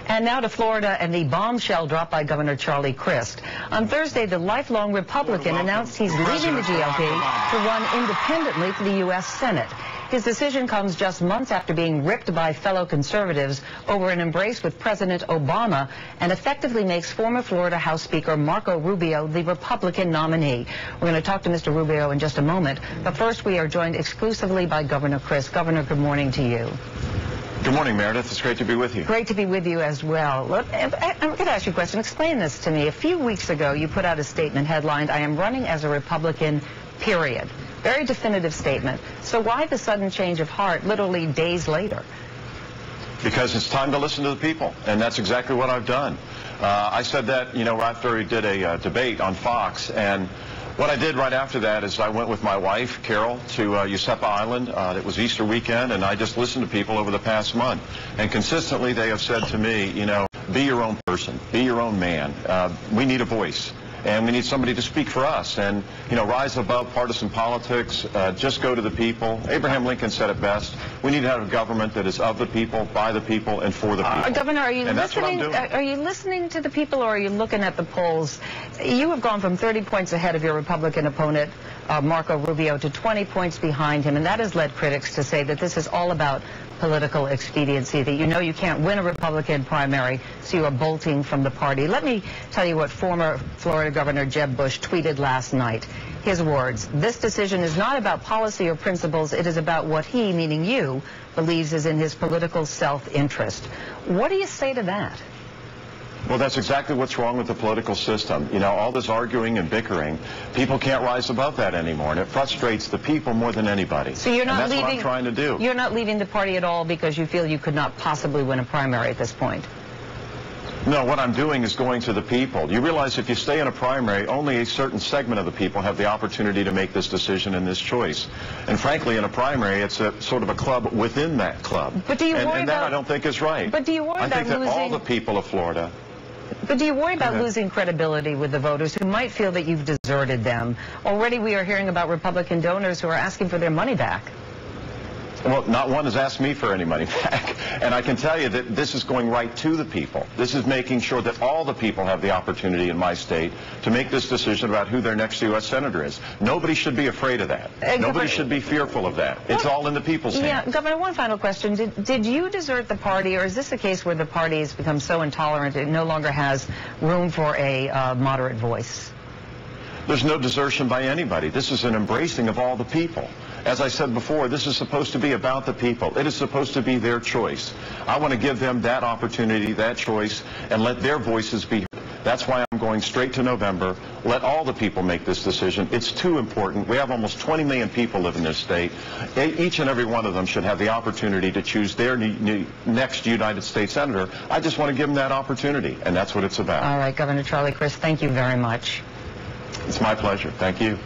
And now to Florida and the bombshell dropped by Governor Charlie Crist. On Thursday, the lifelong Republican announced he's leaving the GOP to run independently for the U.S. Senate. His decision comes just months after being ripped by fellow conservatives over an embrace with President Obama, and effectively makes former Florida House Speaker Marco Rubio the Republican nominee. We're going to talk to Mr. Rubio in just a moment, but first we are joined exclusively by Governor Crist. Governor, good morning to you. Good morning, Meredith. It's great to be with you. Great to be with you as well. Look, I'm going to ask you a question. Explain this to me. A few weeks ago, you put out a statement headlined, "I am running as a Republican, period." Very definitive statement. So why the sudden change of heart literally days later? Because it's time to listen to the people, and that's exactly what I've done. I said that, after we did a debate on Fox, and what I did right after that is I went with my wife, Carol, to Yusepa Island. It was Easter weekend, and I just listened to people over the past month. And consistently they have said to me, be your own person, be your own man. We need a voice. And we need somebody to speak for us and, rise above partisan politics, just go to the people. Abraham Lincoln said it best. We need to have a government that is of the people, by the people, and for the people. Governor, are you and that's what I'm doing. Are you listening to the people, or are you looking at the polls? You have gone from 30 points ahead of your Republican opponent, Marco Rubio, to 20 points behind him, and that has led critics to say that this is all about political expediency, that you can't win a Republican primary, so you are bolting from the party. Let me tell you what former Florida Governor Jeb Bush tweeted last night. His words: "This decision is not about policy or principles, it is about what he," meaning you, "believes is in his political self-interest." What do you say to that? Well, that's exactly what's wrong with the political system. All this arguing and bickering, people can't rise above that anymore, and it frustrates the people more than anybody. So you're not and that's leaving, what I'm trying to do. You're not leaving the party at all because you feel you could not possibly win a primary at this point? No, what I'm doing is going to the people. You realize if you stay in a primary, only a certain segment of the people have the opportunity to make this decision and this choice. And frankly, in a primary, it's a sort of a club within that club. But do you worry and about, that I don't think is right. But do you worry I about think that losing all the people of Florida... But do you worry about losing credibility with the voters who might feel that you've deserted them? Already we are hearing about Republican donors who are asking for their money back. Well, not one has asked me for any money back. And I can tell you that this is going right to the people. This is making sure that all the people have the opportunity in my state to make this decision about who their next U.S. Senator is. Nobody should be afraid of that. Nobody should be fearful of that. It's all in the people's hands. Yeah, Governor, one final question. Did you desert the party, or is this a case where the party has become so intolerant it no longer has room for a moderate voice? There's no desertion by anybody. This is an embracing of all the people. As I said before, this is supposed to be about the people. It is supposed to be their choice. I want to give them that opportunity, that choice, and let their voices be heard. That's why I'm going straight to November. Let all the people make this decision. It's too important. We have almost 20 million people live in this state. Each and every one of them should have the opportunity to choose their next United States Senator. I just want to give them that opportunity, and that's what it's about. All right, Governor Charlie Crist, thank you very much. It's my pleasure. Thank you.